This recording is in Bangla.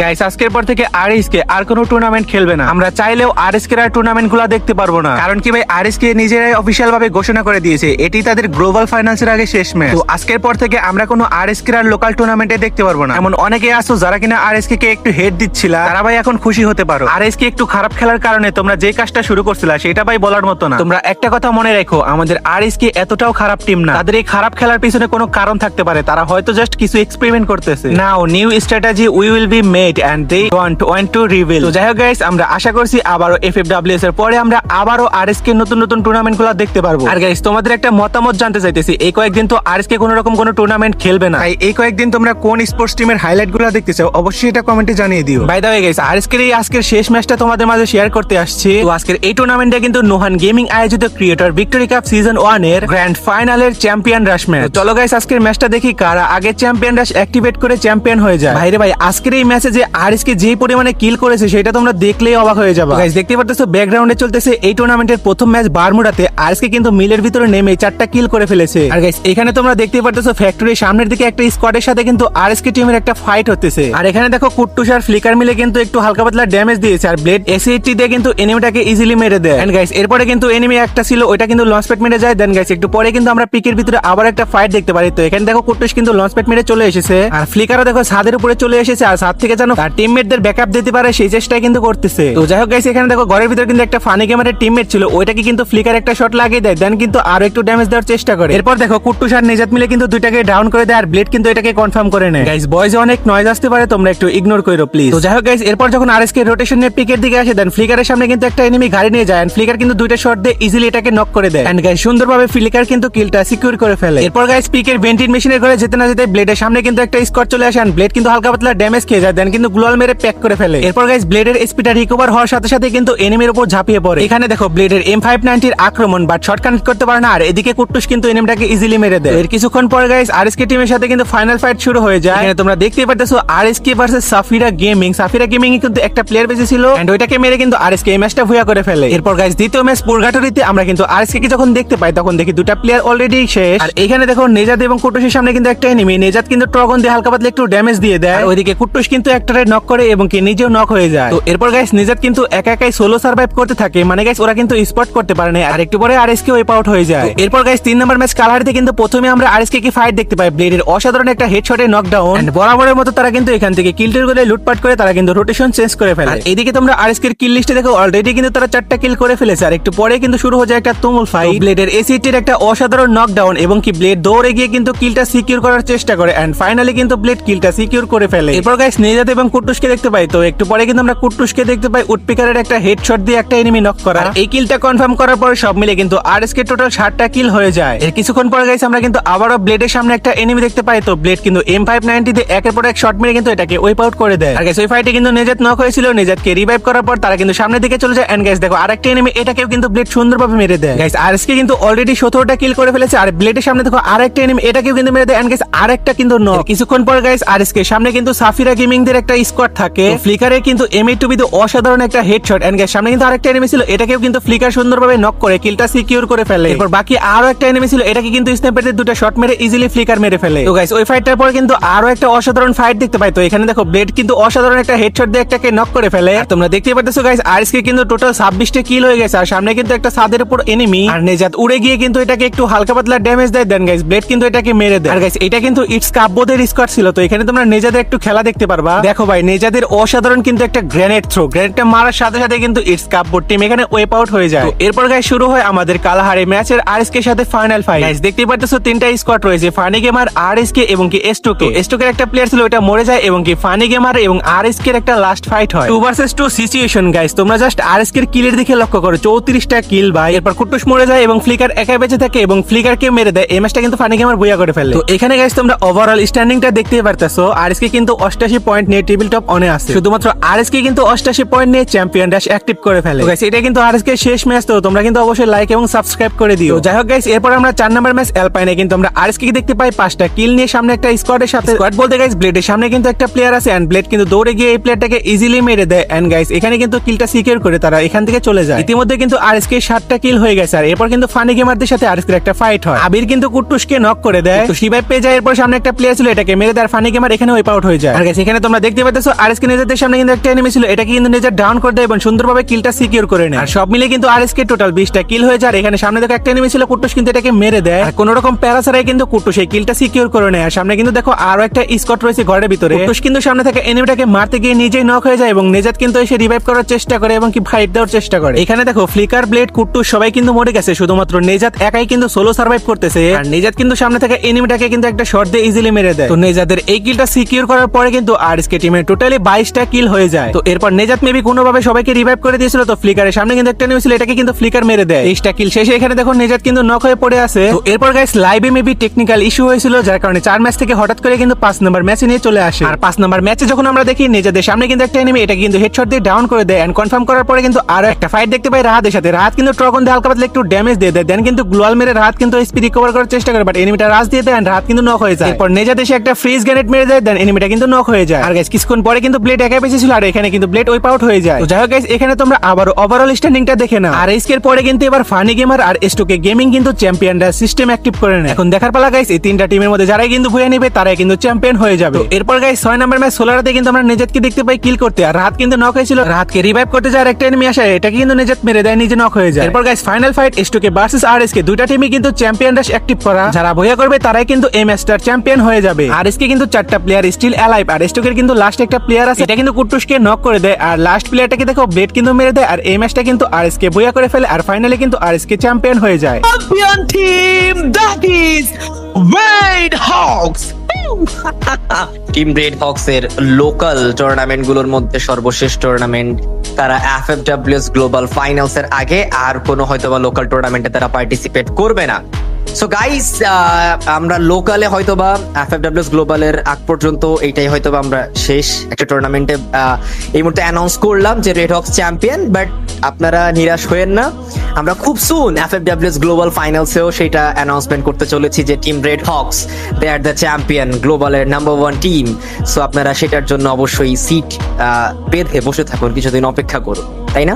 গাইস আজকের পর থেকে আরএসকে আর কোনো টুর্নামেন্ট খেলবে না। আমরা চাইলেও আরএসকে আর টুর্নামেন্ট গুলো দেখতে পারবো না, কারণ কি ভাই আরএসকে নিজেরাই অফিসিয়াল ভাবে ঘোষণা করে দিয়েছে এটি তাদের গ্লোবাল ফাইনালসের আগে শেষ ম্যাচ। তো আজকের পর থেকে আমরা কোনো আরএসকে আর লোকাল টুর্নামেন্টে দেখতে পারবো না। এমন অনেকে আছো যারা কিনা আরএসকে কে একটু হেড দিচ্ছিল, তারা ভাই এখন খুশি হতে পারো। আরএসকে একটু খারাপ খেলার কারণে তোমরা যে কাজটা শুরু করছিলা সেটা ভাই বলার মতো না। তোমরা একটা কথা মনে রাখো, আমাদের আরএসকে এতটাও খারাপ টিম না। তাদের এই খারাপ খেলার পিছনে কোনো কারণ থাকতে পারে, তারা হয়তো জাস্ট কিছু এক্সপেরিমেন্ট করতেছে। Now new strategy we will be made and they want to reveal। তো যাই হোক গাইস, আমরা আশা করছি আবারও এফএফডব্লিউএস এর পরে আমরা আবারও আরএসকে নতুন নতুন টুর্নামেন্ট গুলো দেখতে পারবো। আর গাইস তোমাদের একটা মতামত জানতে চাইতেছি, এই কয়েকদিন তো আরএসকে কোনো রকম কোনো টুর্নামেন্ট খেলবে না, তাই এই কয়েকদিন তোমরা কোন স্পোর্টস টিমের হাইলাইট গুলো দেখতে চাও অবশ্যই এটা কমেন্টে জানিয়ে দিও। By the way guys, RSK এই আজকের শেষ ম্যাচটা তোমাদের মাঝে শেয়ার করতে আসছি। তো আজকের এই টুর্নামেন্টে কিন্তু নোহান গেমিং আয়োজিত ক্রিয়েটর ভিক্টরি কাপ সিজন 1 এর গ্র্যান্ড ফাইনালের চ্যাম্পিয়ন রাশ ম্যাচ। চলো গাইস আজকের ম্যাচটা দেখি কারা আগে চ্যাম্পিয়ন রাশ অ্যাক্টিভেট করে চ্যাম্পিয়ন হয়ে যায়। ভাইরে ভাই আজকের এই ম্যাচে যে আরএসকে যে পরিমাণে কিল করেছে সেটা তোমরা দেখলেই অবাক হয়ে যাবে। গাইস দেখতে পারতেছো ব্যাকগ্রাউন্ডে চলতেছে এই টুর্নামেন্টের প্রথম ম্যাচ বারমুডাতে আরএসকে কিন্তু মিলের ভিতরে নেমে 4টা কিল করে ফেলেছে। আর গাইস এখানে তোমরা দেখতে পারতেছো ফ্যাক্টরির সামনের দিকে একটা স্কোয়াডের সাথে কিন্তু আরএসকে টিমের একটা ফাইট হতেছে। আর এখানে দেখো কুট্টুস আর ফ্লিকার মিলে কিন্তু একটু হালকা পাতলা ড্যামেজ দিয়েছে, আর ব্লেড এসএইচটি দিয়ে কিন্তু এনিমিটাকে ইজিলি মেরে দেয়। এন্ড গাইস এরপরে কিন্তু এনিমি একটা ছিল ওইটা কিন্তু লঞ্চ প্যাড মেরে যায়। দেন গাইস একটু পরে কিন্তু আমরা পিকের ভিতরে আবার একটা ফাইট দেখতে পারি। তো এখানে দেখো কুট্টুস কিন্তু লঞ্চ প্যাড মেরে চলে এসেছে, আর ফ্লিকারও দেখো ছাদের উপরে চলে এসেছে, আর ছাদ থেকে যেন তার টিমমেটদের ব্যাকআপ দিতে পারে সেই চেষ্টা কিন্তু করতেছে। তো যাই হোক গাইস এখানে দেখো ঘরের ভিতরে কিন্তু একটা ফানি গেমারের টিমমেট ছিল, ওইটাকে কিন্তু ফ্লিকার একটা শট লাগিয়ে দেয়, দেন কিন্তু আরো একটু ড্যামেজ দেওয়ার চেষ্টা করে। এরপর দেখো কুট্টুস আর নিজাত মিলে কিন্তু দুইটাকে ডাউন করে দেয়, আর ব্লেড কিন্তু এটাকে কনফার্ম করে নেয়। গাইস বয়েজে অনেক নয়েজ আসতে পারে, তোমরা একটু ইগনোর করো প্লিজ। তো যাই হোক গাইস এরপর যখন আরএসকে রোটেশন নিয়ে পিকের দিকে আসে, দেন ফ্লিকারের সামনে কিন্তু একটা এনিমি গাড়ি নিয়ে যায়, ফ্লিকার কিন্তু দুইটা শট দিয়ে ইজিলি এটাকে নক করে দেয়। এন্ড গাইস সুন্দরভাবে ফ্লিকার কিন্তু কিলটা সিকিউর করে ফেলে। এরপর গাইস পিকের ভেন্টিন মেশিনের ঘরে যেতে না যেতে ব্লেডের সামনে কিন্তু একটা স্কোয়াড চলে আসে, ব্লেড কিন্তু হালকা পাতলা ড্যামেজ খেয়ে যায়, দেন কিন্তু গ্লোয়াল মেরে প্যাক করে ফেলে। এরপর গাইস ব্লেডের স্পিডটা রিকভার হওয়ার সাথে সাথে কিন্তু এনিমির উপর ঝাঁপিয়ে পড়ে। এখানে দেখো ব্লেডের M590 এর আক্রমণ বাট শর্ট কানেক্ট করতে পারে না, আর এদিকে কুট্টুস কিন্তু এনিমিটাকে ইজিলি মেরে দেয়। এর কিছুক্ষণ পর গাইস আরএসকে টিমের সাথে কিন্তু ফাইনাল ফাইট শুরু হয়ে যায়। এখানে তোমরা দেখতেই পারতেছো RSK versus Safira gaming. Safira gaming কিন্তু একটা প্লেয়ার বেঁচে ছিল, এন্ড ওইটাকে মেরে কিন্তু আরএসকে এই ম্যাচটা ভুয়া করে ফেলে। এরপর গাইস দ্বিতীয় ম্যাচ পুরগাটরিতে আমরা কিন্তু আরএসকে কে যখন দেখতে পাই তখন দেখি দুটো প্লেয়ার অলরেডি শেষ। আর এখানে দেখো নেজাদ এবং কুট্টুসের সামনে কিন্তু একটা এনিমি, নেজাদ কিন্তু ট্রগন দিয়ে হালকা পাতলা একটু ড্যামেজ দিয়ে দেয়, আর ওইদিকে কুট্টুস কিন্তু একটারে নক করে এবং কি নিজেও নক হয়ে যায়। তো এরপর গাইস নেজাদ কিন্তু একা একাই সোলো সার্ভাইভ করতে থাকে, মানে গাইস ওরা কিন্তু স্পট করতে পারে না, আর একটু পরে আরএসকে ওয়াইপ আউট হয়ে যায়। এরপর গাইস 3 নম্বর ম্যাচ কালহারিতে কিন্তু প্রথমে আমরা আরএসকে কি ফাইট দেখতে পাই, ব্লেডের অসাধারণ একটা হেডশটে নকডাউন, এন্ড বরাবরের মতো তারা কিন্তু এখান থেকে কিলটির করে লুটপাট করে তারা কিন্তু রোটেশন চেঞ্জ করে ফেলে। আর এদিকে তোমরা আরএসকে এর কিল লিস্টে দেখো অলরেডি কিন্তু তারা 4টা কিল করে ফেলেছে, আর একটু পরে কিন্তু শুরু হয়ে যায় একটা তুমুল ফাইট। ব্লেডের এসিটির একটা অসাধারণ নকডাউন এবং কি ব্লেড দৌড়ে গিয়ে কিন্তু কিলটা সিকিউর করার চেষ্টা করে, এন্ড ফাইনালি কিন্তু ব্লেড কিলটা সিকিউর করে ফেলে। এরপর গাইস নেজাত এবং কুট্টুসকে দেখতে পাই, তো একটু পরে কিন্তু আমরা কুট্টুসকে দেখতে পাই উডপিকারের একটা হেডশট দিয়ে একটা এনিমি নক করা। এই কিলটা কনফার্ম করার পর সব মিলে কিন্তু আরএসকে টোটাল 7টা কিল হয়ে যায়। এর কিছুক্ষণ পর গাইস আমরা কিন্তু আবারো ব্লেডের সামনে একটা এনিমি দেখতে পাই, তো ব্লেড কিন্তু M590 দিয়ে একের পর এক শট মেরে কিন্তু এটাকে ওয়াইপ আউট করে দেয়। আর গাইস ওই ফাইটে কিন্তু নেজাত নক হয়েছিল, নেজাতকে রিভাইভ করার পর তারা কিন্তু সামনের দিকে চলে যায়, এন্ড গাইস দেখো আরেকটা এনিমি এটাকেও কিন্তু ব্লেড সুন্দরভাবে মেরে দেয়। গাইস আরএসকে কিন্তু অলরেডি 17টা কিল করে ফেলেছে, আর ব্লেডের সামনে দেখো আরেকটা এনিমি এটাকেও কিন্তু মেরে দেয়, এন্ড গাইস আরেকটা কিন্তু নক। কিছুক্ষণ পর গাইস আরএসকে সামনে কিন্তু সাফিরা গেমিং দের একটা স্কোয়াড থাকে, ফ্লিকারের কিন্তু M8 দিয়ে অসাধারণ একটা হেডশট, এন্ড গাইস সামনে কিন্তু আরেকটা এনিমি ছিল এটাকেও কিন্তু ফ্লিকার সুন্দরভাবে নক করে কিলটা সিকিউর করে ফেলে। এরপর বাকি আরো একটা এনিমি ছিল এটাকে কিন্তু স্নাইপার দিয়ে দুটো শট মেরে ইজিলি ফ্লিকার মেরে ফেলে। তো গাইস ওই ফাইটটার পর কিন্তু আরো একটা অসাধারণ ফাইট দেখতে পাই, তো এখানে দেখো ব্লেড কিন্তু অসাধারণ একটা হেডশট দিয়ে একটাকে নক করে ফেলে। আর তোমরা দেখতেই পাচ্ছো গাইস আরএসকে কিন্তু টোটাল 26টা কিল হয়ে গেছে, আর সামনে কিন্তু একটা ছাদের উপর এনিমি, আর নেজাত উড়ে গিয়ে কিন্তু এটাকে একটু হালকা পাতলা ড্যামেজ দেয়, দেন গাইস ব্লেড কিন্তু এটাকে মেরে দেয়। আর গাইস এটা কিন্তু ইটস কাব্যদের স্কোয়াড ছিল, তো এখানে তোমরা নেজাদের একটু খেলা দেখতে পারবা। দেখো ভাই নেজাদের অসাধারণ কিন্তু একটা গ্রেনেড থ্রো, গ্রেনেডটা মারার সাথে সাথে কিন্তু ইটস কাব্য টিম এখানে ওয়েপ আউট হয়ে যায়। এরপর গাইস শুরু হয় আমাদের কালাহারি ম্যাচের আরএসকে এর সাথে ফাইনাল ফাইট। গাইস দেখতেই পাচ্ছো 3টা স্কোয়াড রয়েছে, ফানি গেমার, আরএসকে এবং কি এস2কে। এস2কে একটা প্লেয়ার ছিল ওটা মরে যায়, এবং কি ফানি গেমার এবং আরএসকে এর একটা লাস্ট ফাইট হয় 2 ভার্সেস 2 সিচুয়েশন। গাইস তোমরা জাস্ট আরএসকে এর কিলের দিকে লক্ষ্য করো, 34টা কিল ভাই। এরপর কুট্টুস মরে যায় এবং ফ্লিকার একাই বেঁচে থাকে এবং ফ্লিকারকে মেরে দেয়। এই ম্যাচটা কিন্তু ফানি গেমার বুয়া করে ফেলে। তো এখানে গাইস তোমরা ওভারঅল স্ট্যান্ডিংটা দেখতেই পারতেছো, আরএসকে কিন্তু 88 পয়েন্ট নিয়ে টেবিল টপ অনে আছে, শুধুমাত্র আরএসকে কিন্তু 88 পয়েন্ট নিয়ে চ্যাম্পিয়ন ড্যাশ অ্যাক্টিভ করে ফেলে। তো গাইস এটা কিন্তু আরএসকে শেষ ম্যাচ, তো তোমরা কিন্তু অবশ্যই লাইক এবং সাবস্ক্রাইব করে দিও। যাই হোক গাইস এরপর আমরা 4 নম্বর ম্যাচ অ্যালপাইনে কিন্তু আমরা আরএসকে দেখতে পাই 5টা কিল নিয়ে সামনে একটা স্কোয়াডের সাথে। স্কোয়াড বলতে গাইস ব্লেডের সামনে কিন্তু একটা প্লেয়ার আছে, এন্ড ব্লেড কিন্তু দৌড়ে গিয়ে এই প্লেয়ারটাকে ইজিলি মেরে দেয়, এন্ড গাইস এখানে কিন্তু কিলটা সিকিউর করে তারা এখান থেকে চলে যায়। ইতিমধ্যে কিন্তু আরএসকে 7টা কিল হয়ে গেছে, আর এরপর কিন্তু ফানি গেমারদের সাথে আরএসকে একটা ফাইট হয়। আবির কিন্তু কুট্টুসকে নক করে দেয়, তো শিবাই পেয়ে যায়। এরপর সামনে একটা প্লেয়ার ছিল এটাকে মেরে দেয়, আর ফানি গেমার এখানে ওয়াইপ আউট হয়ে যায়। আর গাইস এখানে এখানে তোমরা দেখতে পাচ্ছ আরএসকে নিজেদের সামনে কিন্তু একটা এনিমি ছিল, এটাকে কিন্তু নিজের ডাউন করে দেয় এবং সুন্দরভাবে কিলটা সিকিউর করে নেয়। আর সব মিলে কিন্তু আরএসকে টোটাল 20টা কিল হয়ে যায়। আর এখানে সামনে দেখো একটা এনিমি ছিল কুট্টুস, কিন্তু এটাকে মেরে দেয়। আর কোনো রকম প্যারা ছাড়াই কিন্তু কুট্টুস এই কিলটা সিকিউর করে নেয়। আর সামনে কিন্তু দেখো আরো একটা স্কট রয়েছে ঘরের ভিতরে। কুট্টুস কিন্তু সামনে থেকে এনিমিটাকে মারতে গিয়ে নিজেই নক হয়ে যায় এবং নেজাত কিন্তু এসে রিভাইভ করার চেষ্টা করে এবং কি ফাইট দেওয়ার চেষ্টা করে। এখানে দেখো ফ্লিকার, ব্লেড, কুট্টুস সবাই কিন্তু মরে গেছে, শুধুমাত্র নেজাত একাই কিন্তু সোলো সার্ভাইভ করতেছে। আর নেজাত কিন্তু সামনে থেকে এনিমিটাকে কিন্তু একটা শট দিয়ে ইজিলি মেরে দেয়। তো নেজাতের এই কিলটা সিকিউর করার পরে কিন্তু আরএসকে টিমের টোটালি 22টা কিল হয়ে যায়। তো এরপর নেজাত মেবি কোনোভাবে সবাইকে রিভাইভ করে দিয়েছিল, তো ফ্লিকারের সামনে কিন্তু একটা এনিমি ছিল, এটাকে কিন্তু ফ্লিকার মেরে দেয়। 23টা কিল শেষে এখানে দেখো নেজাত কিন্তু নক হয়ে পড়ে আছে। তো এরপর গাইস লাইভে মেবি টেকনিক্যাল ইস্যু হয়েছিল, যার কারণে 4 ম্যাচ থেকে হঠাৎ করে কিন্তু 5 নাম্বার ম্যাচে নিয়ে চলে আসে। আর 5 নাম্বার ম্যাচে যখন আমরা দেখি নেজাদের সামনে কিন্তু একটা এনিমি, এটা কিন্তু হেডশট দিয়ে ডাউন করে দেয়। এন্ড কনফার্ম করার পরে কিন্তু আরো একটা ফাইট দেখতে পাই রাহাতের সাথে। রাহাত কিন্তু ট্রগন দিয়ে হালকা পাতলা একটু ড্যামেজ দিয়ে দেয়, দেন কিন্তু গ্লোয়াল মেরে রাহাত কিন্তু স্পিড রিকভার করার চেষ্টা করে, বাট এনিমিটা রাজ দিয়ে দেয় এন্ড রাহাত কিন্তু নক হয়ে যায়। এরপর নেজাদ এসে একটা ফ্রিজ গ্রেনেড মেরে দেয়, দেন এনিমিটা কিন্তু নক হয়ে যায়। আর গাইস কিছুক্ষণ পরে কিন্তু ব্লেড একাই বেঁচে ছিল, আর এখানে কিন্তু ব্লেড ওয়াইপ আউট হয়ে যায়। তো যাই হোক গাইস, এখানে তোমরা আবার ওভারঅল স্ট্যান্ডিংটা দেখে নাও। আর এসকের পরে কিন্তু এবার ফানি গেমার আর এসটোকে গেমিং কিন্তু চ্যাম্পিয়নরা সিস্টেম অ্যাক্টিভ করে নেয়। এখন দেখার পালা গাইস, এই তিনটা টিমের মধ্যে যারাই কিন্তু ভুয়া নেবে তারাই কিন্তু চ্যাম্পিয়ন হয়ে যাবে। তো এরপর গাইস 6 নাম্বার ম্যাচ সোলারাতে কিন্তু আমরা নেজাদকে দেখতে পাই কিল করতে, আর রাহাত কিন্তু নক হয়েছিল। রাহাতকে রিভাইভ করতে যায়, আর একটা এনিমি আসে, এটাকে কিন্তু নেজাদ মেরে দেয়, নিজে নক হয়ে যায়। এরপর guys final fight STK versus RSK, দুইটা টিমই কিন্তু চ্যাম্পিয়নরা অ্যাক্টিভ করা, যারা ভুয়া করবে তারাই কিন্তু এই ম্যাচটার চ্যাম্পিয়ন হয়ে যাবে। আরএসকে কিন্তু 4টা প্লেয়ার স্টিল অ্যালাইভ, আর এসটোকের কিন্তু লাস্ট একটা প্লেয়ার আছে, এটা কিন্তু কুট্টুসকে নক করে দেয়। আর লাস্ট প্লেয়ারটাকে দেখো ব্লেড কিন্তু মেরে দেয়, আর এই ম্যাচটা কিন্তু আরএসকে ভুয়া করে ফেলে। আর ফাইনালি কিন্তু আরএসকে চ্যাম্পিয়ন হয়ে যায়। Champion team, that is Red Hawks. Team red Hawks এর লোকাল টুর্নামেন্ট গুলোর মধ্যে সর্বশেষ টুর্নামেন্ট। তারা এফএফডব্লিউএস গ্লোবাল ফাইনালস এর আগে আর কোনো হয়তোবা লোকাল টুর্নামেন্টে তারা পার্টিসিপেট করবে না। সো গাইস, আমরা লোকালে হয়তোবা এফএফডব্লিউএস গ্লোবালের আগ পর্যন্ত এইটাই হয়তোবা আমরা শেষ একটা টুর্নামেন্টে এই মুহূর্তে অ্যানাউন্স করলাম যে রেড হক্স চ্যাম্পিয়ন। বাট আপনারা নিরাশ হয়েন না, আমরা খুব সুন এফএফডব্লিউএস গ্লোবাল ফাইনালসেও সেটা অ্যানাউন্সমেন্ট করতে চলেছি যে team red hawks they are the champion, গ্লোবালের নাম্বার 1 টিম। সো আপনারা সেটার জন্য অবশ্যই সিট বেঁধে বসে থাকুন, কিছুদিন অপেক্ষা করুন, তাই না?